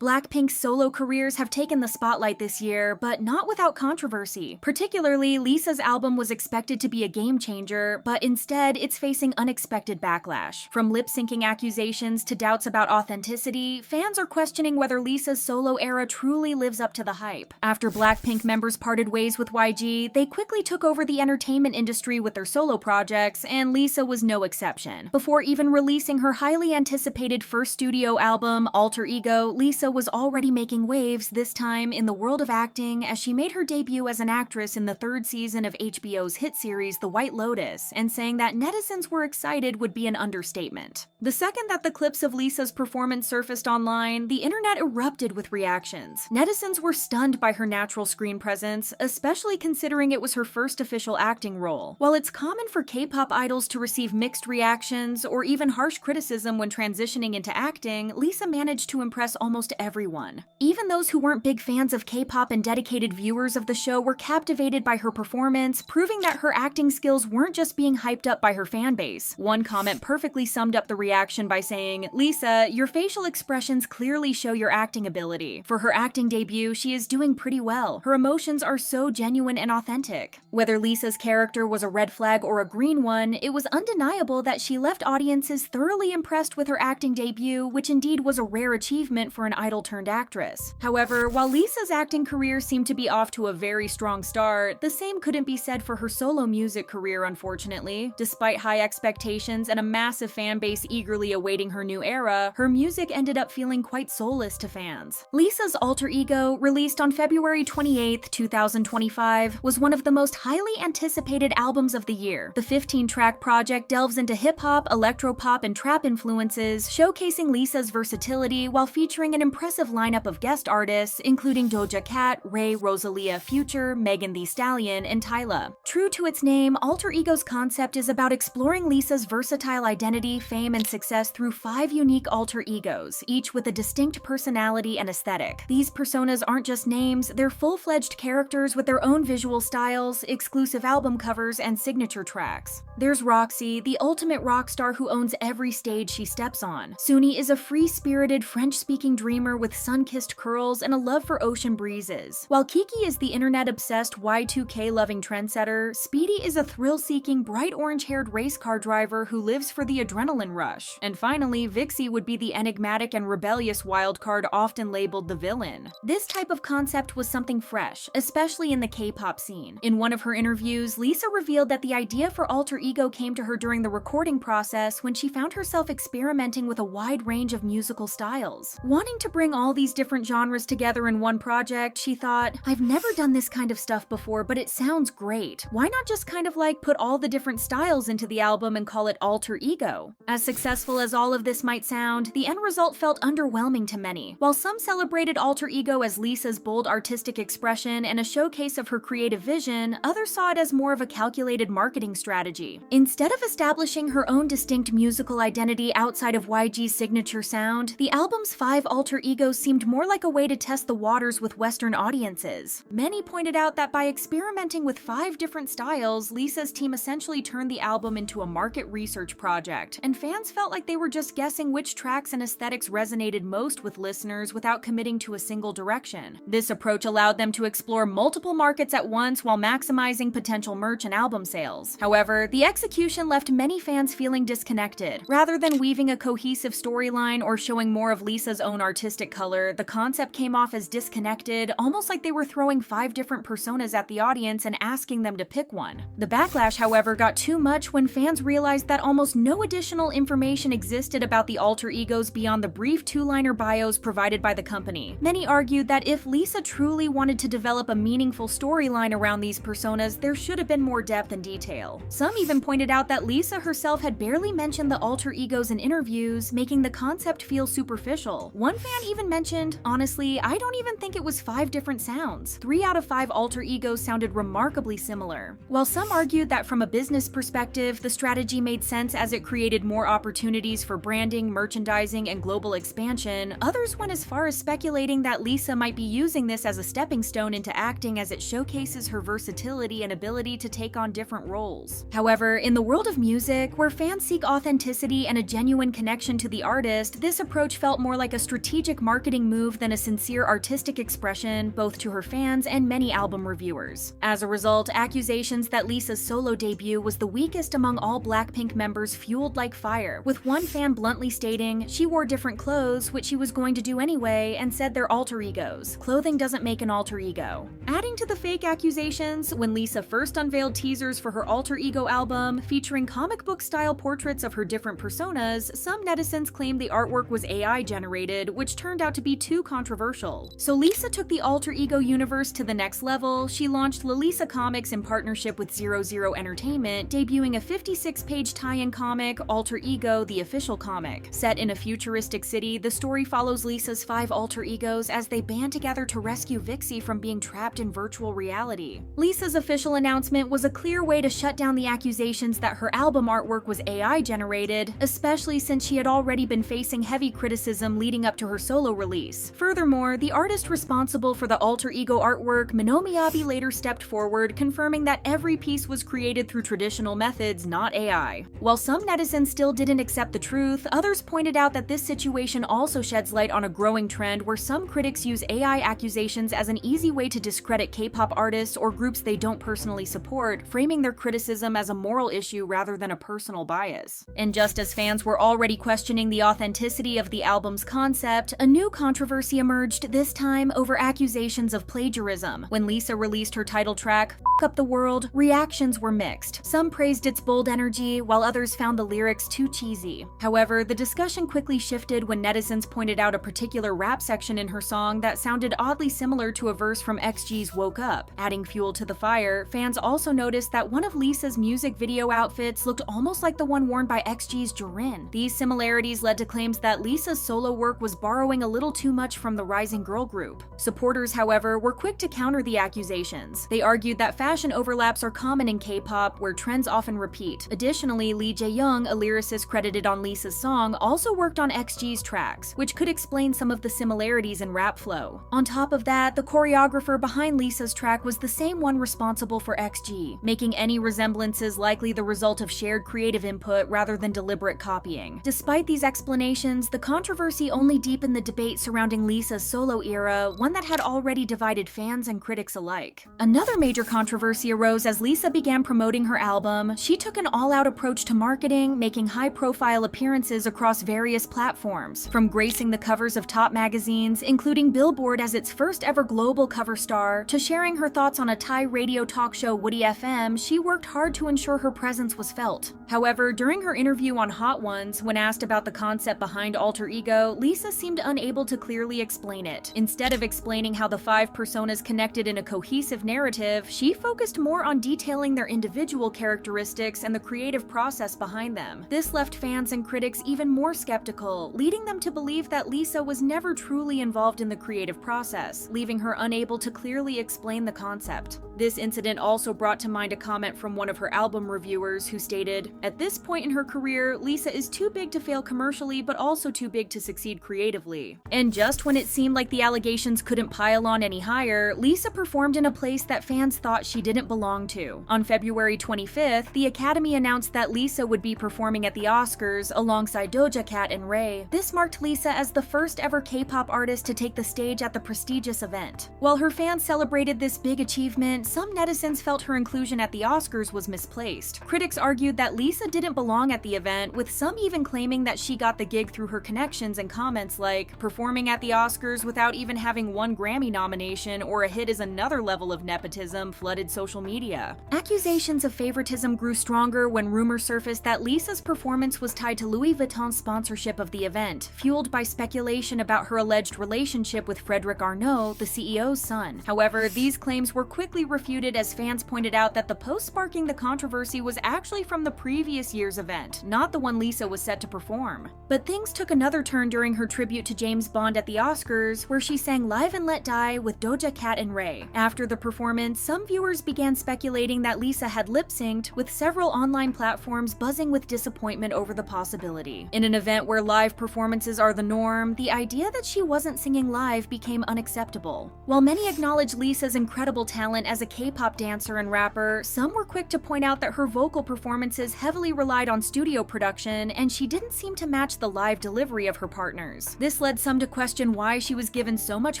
Blackpink's solo careers have taken the spotlight this year, but not without controversy. Particularly, Lisa's album was expected to be a game changer, but instead it's facing unexpected backlash. From lip-syncing accusations to doubts about authenticity, fans are questioning whether Lisa's solo era truly lives up to the hype. After Blackpink members parted ways with YG, they quickly took over the entertainment industry with their solo projects, and Lisa was no exception. Before even releasing her highly anticipated first studio album, Alter Ego, Lisa was already making waves, this time in the world of acting, as she made her debut as an actress in the third season of HBO's hit series The White Lotus, and saying that netizens were excited would be an understatement. The second that the clips of Lisa's performance surfaced online, the internet erupted with reactions. Netizens were stunned by her natural screen presence, especially considering it was her first official acting role. While it's common for K-pop idols to receive mixed reactions or even harsh criticism when transitioning into acting, Lisa managed to impress almost everyone. Even those who weren't big fans of K-pop and dedicated viewers of the show were captivated by her performance, proving that her acting skills weren't just being hyped up by her fanbase. One comment perfectly summed up the reaction by saying, "Lisa, your facial expressions clearly show your acting ability. For her acting debut, she is doing pretty well. Her emotions are so genuine and authentic." Whether Lisa's character was a red flag or a green one, it was undeniable that she left audiences thoroughly impressed with her acting debut, which indeed was a rare achievement for an idol-turned-actress. However, while Lisa's acting career seemed to be off to a very strong start, the same couldn't be said for her solo music career, unfortunately. Despite high expectations and a massive fanbase eagerly awaiting her new era, her music ended up feeling quite soulless to fans. Lisa's Alter Ego, released on February 28, 2025, was one of the most highly anticipated albums of the year. The 15-track project delves into hip-hop, electropop, and trap influences, showcasing Lisa's versatility while featuring an impressive lineup of guest artists, including Doja Cat, Ray, Rosalia, Future, Megan Thee Stallion, and Tyla. True to its name, Alter Ego's concept is about exploring Lisa's versatile identity, fame, and success through 5 unique alter egos, each with a distinct personality and aesthetic. These personas aren't just names, they're full-fledged characters with their own visual styles, exclusive album covers, and signature tracks. There's Roxy, the ultimate rock star who owns every stage she steps on. Suni is a free-spirited, French-speaking dreamer with sun-kissed curls and a love for ocean breezes. While Kiki is the internet-obsessed Y2K-loving trendsetter, Speedy is a thrill-seeking, bright orange-haired race car driver who lives for the adrenaline rush. And finally, Vixie would be the enigmatic and rebellious wildcard often labeled the villain. This type of concept was something fresh, especially in the K-pop scene. In one of her interviews, Lisa revealed that the idea for Alter Ego came to her during the recording process when she found herself experimenting with a wide range of musical styles. Wanting to bring all these different genres together in one project, she thought, "I've never done this kind of stuff before, but it sounds great. Why not just kind of like put all the different styles into the album and call it Alter Ego?" As successful as all of this might sound, the end result felt underwhelming to many. While some celebrated Alter Ego as Lisa's bold artistic expression and a showcase of her creative vision, others saw it as more of a calculated marketing strategy. Instead of establishing her own distinct musical identity outside of YG's signature sound, the album's 5 alter egos seemed more like a way to test the waters with Western audiences. Many pointed out that by experimenting with 5 different styles, Lisa's team essentially turned the album into a market research project, and fans felt like they were just guessing which tracks and aesthetics resonated most with listeners without committing to a single direction. This approach allowed them to explore multiple markets at once while maximizing potential merch and album sales. However, the execution left many fans feeling disconnected. Rather than weaving a cohesive storyline or showing more of Lisa's own artistic color, the concept came off as disconnected, almost like they were throwing 5 different personas at the audience and asking them to pick one. The backlash, however, got too much when fans realized that almost no additional information existed about the alter egos beyond the brief 2-liner bios provided by the company. Many argued that if Lisa truly wanted to develop a meaningful storyline around these personas, there should have been more depth and detail. Some even pointed out that Lisa herself had barely mentioned the alter egos in interviews, making the concept feel superficial. One fan even mentioned, "Honestly, I don't even think it was 5 different sounds. 3 out of 5 alter egos sounded remarkably similar." While some argued that from a business perspective, the strategy made sense as it created more opportunities for branding, merchandising, and global expansion, others went as far as speculating that Lisa might be using this as a stepping stone into acting as it showcases her versatility and ability to take on different roles. However, in the world of music, where fans seek authenticity and a genuine connection to the artist, this approach felt more like a strategic strategic marketing move than a sincere artistic expression both to her fans and many album reviewers. As a result, accusations that Lisa's solo debut was the weakest among all Blackpink members fueled like fire, with one fan bluntly stating she wore different clothes, which she was going to do anyway, and said they're alter egos. Clothing doesn't make an alter ego. Adding to the fake accusations, when Lisa first unveiled teasers for her alter ego album featuring comic book style portraits of her different personas, some netizens claimed the artwork was AI generated, which turned out to be too controversial. So Lisa took the alter ego universe to the next level. She launched Lalisa Comics in partnership with 00 Entertainment, debuting a 56-page tie-in comic, Alter Ego: The Official Comic. Set in a futuristic city, the story follows Lisa's 5 alter egos as they band together to rescue Vixie from being trapped in virtual reality. Lisa's official announcement was a clear way to shut down the accusations that her album artwork was AI generated, especially since she had already been facing heavy criticism leading up to her solo release. Furthermore, the artist responsible for the alter ego artwork, Minomiyabi, later stepped forward, confirming that every piece was created through traditional methods, not AI. While some netizens still didn't accept the truth, others pointed out that this situation also sheds light on a growing trend where some critics use AI accusations as an easy way to discredit K-pop artists or groups they don't personally support, framing their criticism as a moral issue rather than a personal bias. And just as fans were already questioning the authenticity of the album's concept, a new controversy emerged, this time over accusations of plagiarism. When Lisa released her title track, F Up the World, reactions were mixed. Some praised its bold energy, while others found the lyrics too cheesy. However, the discussion quickly shifted when netizens pointed out a particular rap section in her song that sounded oddly similar to a verse from XG's Woke Up. Adding fuel to the fire, fans also noticed that one of Lisa's music video outfits looked almost like the one worn by XG's Jirin. These similarities led to claims that Lisa's solo work was borrowing a little too much from the rising girl group. Supporters, however, were quick to counter the accusations. They argued that fashion overlaps are common in K-pop, where trends often repeat. Additionally, Lee Jae-young, a lyricist credited on Lisa's song, also worked on XG's tracks, which could explain some of the similarities in rap flow. On top of that, the choreographer behind Lisa's track was the same one responsible for XG, making any resemblances likely the result of shared creative input rather than deliberate copying. Despite these explanations, the controversy only deepened the debate surrounding Lisa's solo era, one that had already divided fans and critics alike. Another major controversy arose as Lisa began promoting her album. She took an all-out approach to marketing, making high-profile appearances across various platforms. From gracing the covers of top magazines, including Billboard as its first ever global cover star, to sharing her thoughts on a Thai radio talk show Woody FM, she worked hard to ensure her presence was felt. However, during her interview on Hot Ones, when asked about the concept behind alter ego, Lisa seemed unable to clearly explain it. Instead of explaining how the 5 personas connected in a cohesive narrative, she focused more on detailing their individual characteristics and the creative process behind them. This left fans and critics even more skeptical, leading them to believe that Lisa was never truly involved in the creative process, leaving her unable to clearly explain the concept. This incident also brought to mind a comment from one of her album reviewers who stated, "At this point in her career, Lisa is too big to fail commercially but also too big to succeed creatively." And just when it seemed like the allegations couldn't pile on any higher, Lisa performed in a place that fans thought she didn't belong to. On February 25th, the Academy announced that Lisa would be performing at the Oscars alongside Doja Cat and Ray. This marked Lisa as the first ever K-pop artist to take the stage at the prestigious event. While her fans celebrated this big achievement, some netizens felt her inclusion at the Oscars was misplaced. Critics argued that Lisa didn't belong at the event, with some even claiming that she got the gig through her connections and comments like, "Performing at the Oscars without even having one Grammy nomination or a hit is another level of nepotism," flooded social media. Accusations of favoritism grew stronger when rumors surfaced that Lisa's performance was tied to Louis Vuitton's sponsorship of the event, fueled by speculation about her alleged relationship with Frédéric Arnault, the CEO's son. However, these claims were quickly refuted as fans pointed out that the post sparking the controversy was actually from the previous year's event, not the one Lisa was set to perform. But things took another turn during her tribute to James Bond at the Oscars, where she sang Live and Let Die with Doja Cat and Ray. After the performance, some viewers began speculating that Lisa had lip-synced, with several online platforms buzzing with disappointment over the possibility. In an event where live performances are the norm, the idea that she wasn't singing live became unacceptable. While many acknowledged Lisa's incredible talent as a K-pop dancer and rapper, some were quick to point out that her vocal performances heavily relied on studio production, and she didn't seem to match the live delivery of her partners. This This led some to question why she was given so much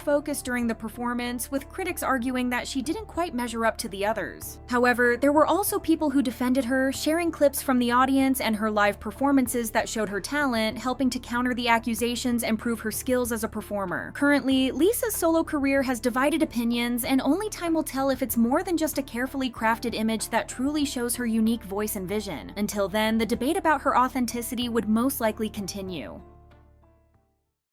focus during the performance, with critics arguing that she didn't quite measure up to the others. However, there were also people who defended her, sharing clips from the audience and her live performances that showed her talent, helping to counter the accusations and prove her skills as a performer. Currently, Lisa's solo career has divided opinions, and only time will tell if it's more than just a carefully crafted image that truly shows her unique voice and vision. Until then, the debate about her authenticity would most likely continue.